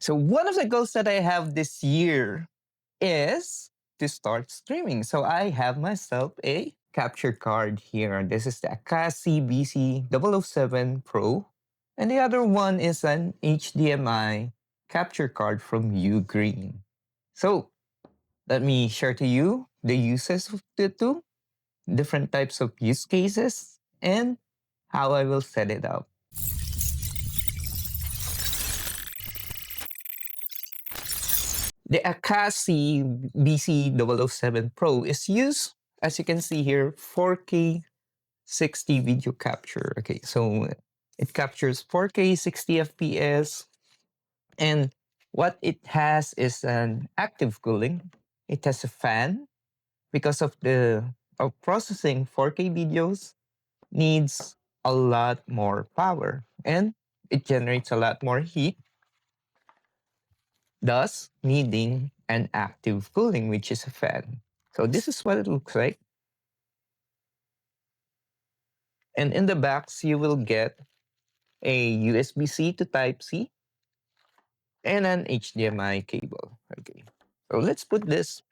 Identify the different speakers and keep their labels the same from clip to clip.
Speaker 1: So one of the goals that I have this year is to start streaming. So I have myself a capture card here. This is the Acasis VC007 Pro. And the other one is an HDMI capture card from Ugreen. So let me share to you the uses of the two, different types of use cases, and how I will set it up. The Acasis VC007 Pro is used, as you can see here, 4K 60 video capture. Okay, so it captures 4K 60 FPS, and what it has is an active cooling. It has a fan because of the of processing 4K videos needs a lot more power, and it generates a lot more heat, thus needing an active cooling, which is a fan. So this is what it looks like. And in the backs, you will get a USB-C to Type-C and an HDMI cable. Okay, so let's put this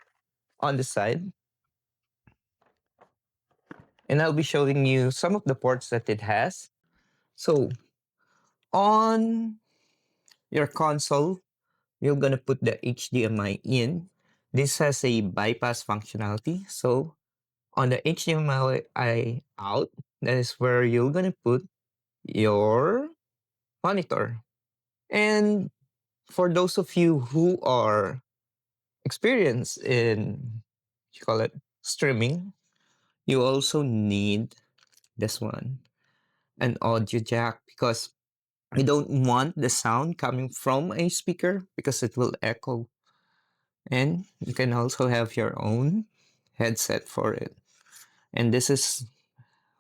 Speaker 1: on the side. And I'll be showing you some of the ports that it has. So on your console, you're going to put the HDMI in. This has a bypass functionality. So on the HDMI out, that is where you're going to put your monitor. And for those of you who are experienced in, you call it, streaming, you also need this one, an audio jack, because you don't want the sound coming from a speaker because it will echo. And you can also have your own headset for it. And this is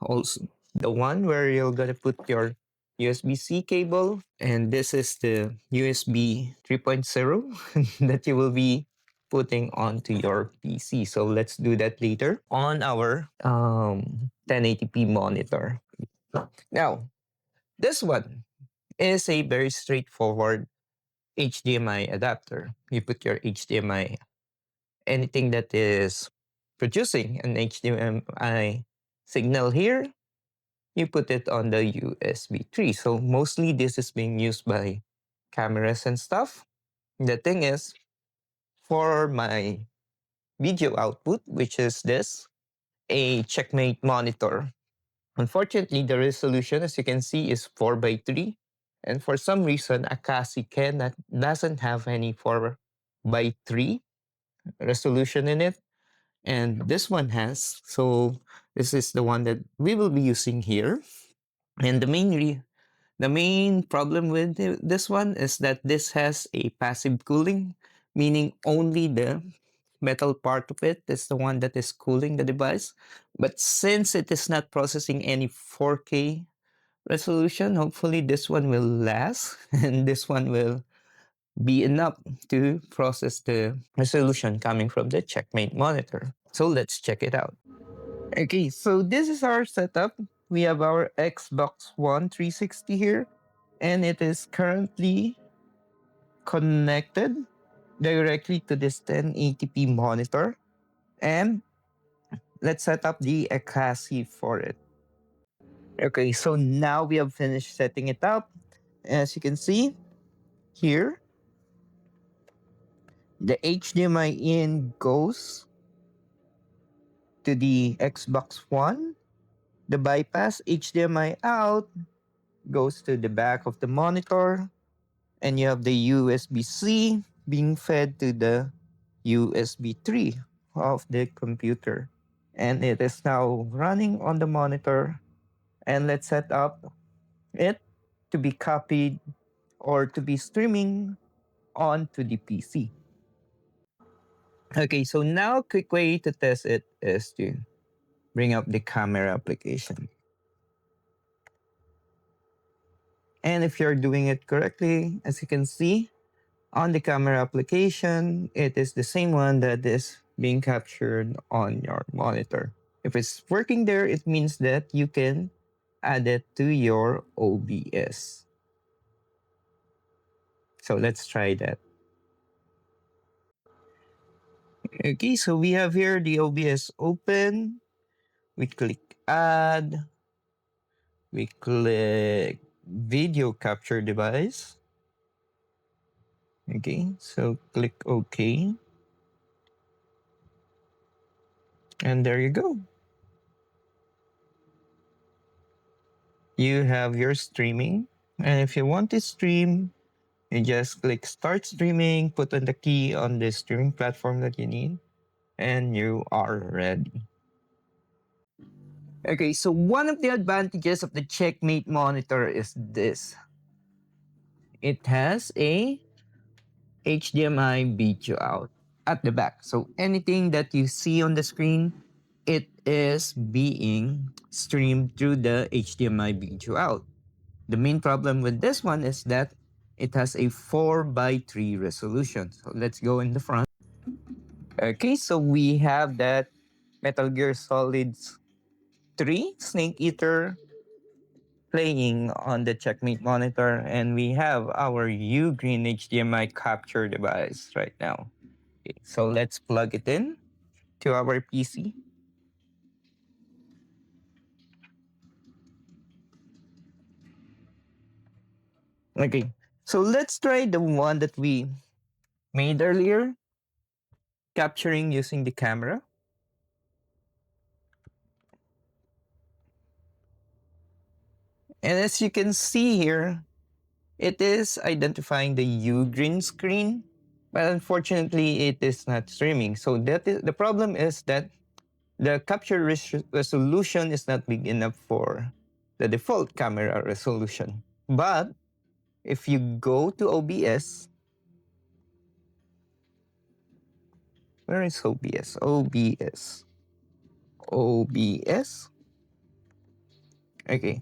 Speaker 1: also the one where you're going to put your USB-C cable. And this is the USB 3.0 that you will be putting onto your PC. So let's do that later on our 1080p monitor. Now, this one is a very straightforward HDMI adapter. You put your HDMI, anything that is producing an HDMI signal here, you put it on the USB 3. So mostly this is being used by cameras and stuff. The thing is, for my video output, which is this, a Checkmate monitor. Unfortunately, the resolution, as you can see, is 4 by 3. And for some reason, Acasis doesn't have any 4 by 3 resolution in it. And this one has. So this is the one that we will be using here. And the main problem with this one is that this has a passive cooling, meaning only the metal part of it is the one that is cooling the device. But since it is not processing any 4K resolution, hopefully this one will last and this one will be enough to process the resolution coming from the Checkmate monitor. So let's check it out. Okay, so this is our setup. We have our Xbox One 360 here, and it is currently connected directly to this 1080p monitor. And let's set up the Acasis for it. Okay, so now we have finished setting it up. As you can see here, the HDMI in goes to the Xbox One. The bypass HDMI out goes to the back of the monitor. And you have the USB-C being fed to the USB 3 of the computer. And it is now running on the monitor. And let's set up it to be copied or to be streaming onto the PC. Okay, so now a quick way to test it is to bring up the camera application. And if you're doing it correctly, as you can see, on the camera application, it is the same one that is being captured on your monitor. If it's working there, it means that you can add it to your OBS. So let's try that. Okay, so we have here the OBS open. We click add. We click video capture device. Okay, so click OK. And there you go. You have your streaming. And if you want to stream, you just click start streaming, put on the key on the streaming platform that you need, and you are ready. Okay, so one of the advantages of the Checkmate monitor is this. It has a HDMI video out at the back. So anything that you see on the screen, it is being streamed through the HDMI video out. The main problem with this one is that it has a 4:3 resolution. So let's go in the front. Okay, so we have that Metal Gear Solid 3 Snake Eater playing on the Checkmate monitor, and we have our Ugreen HDMI capture device right now. Okay, so let's plug it in to our PC. Okay, so let's try the one that we made earlier, capturing using the camera. And as you can see here, it is identifying the Ugreen screen, but unfortunately it is not streaming. So that is, the problem is that the capture resolution is not big enough for the default camera resolution. But if you go to OBS, where is OBS? OBS. OBS. Okay.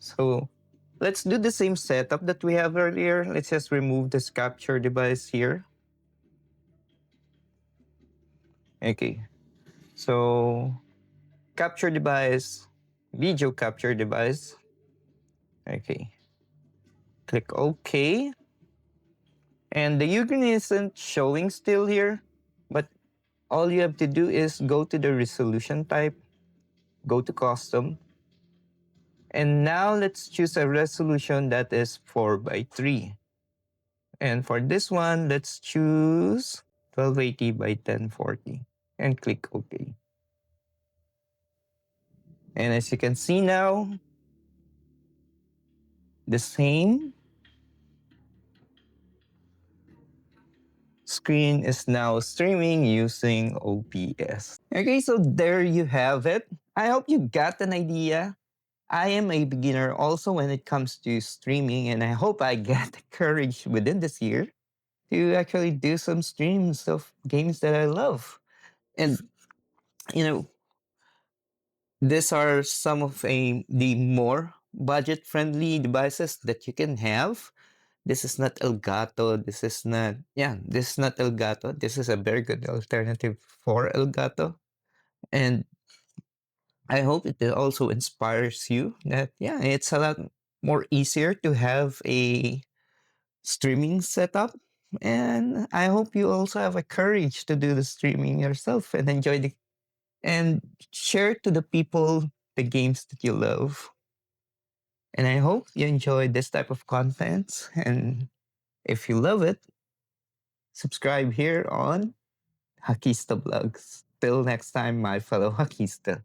Speaker 1: So let's do the same setup that we have earlier. Let's just remove this capture device here. Okay. So capture device, video capture device. Okay. Click OK. And the Ugreen isn't showing still here, but all you have to do is go to the resolution type, go to custom, and now let's choose a resolution that is 4:3. And for this one, let's choose 1280 by 1040 and click OK. And as you can see now, the same screen is now streaming using OBS. Okay, so there you have it. I hope you got an idea. I am a beginner also when it comes to streaming, and I hope I get the courage within this year to actually do some streams of games that I love. And, you know, these are some of the more budget friendly devices that you can have. This is not Elgato. This is not, yeah, this is not Elgato. This is a very good alternative for Elgato. And I hope it also inspires you that, yeah, it's a lot more easier to have a streaming setup. And I hope you also have a courage to do the streaming yourself and enjoy the and share to the people the games that you love. And I hope you enjoy this type of content. And if you love it, subscribe here on Hakista Vlogs. Till next time, my fellow Hakista.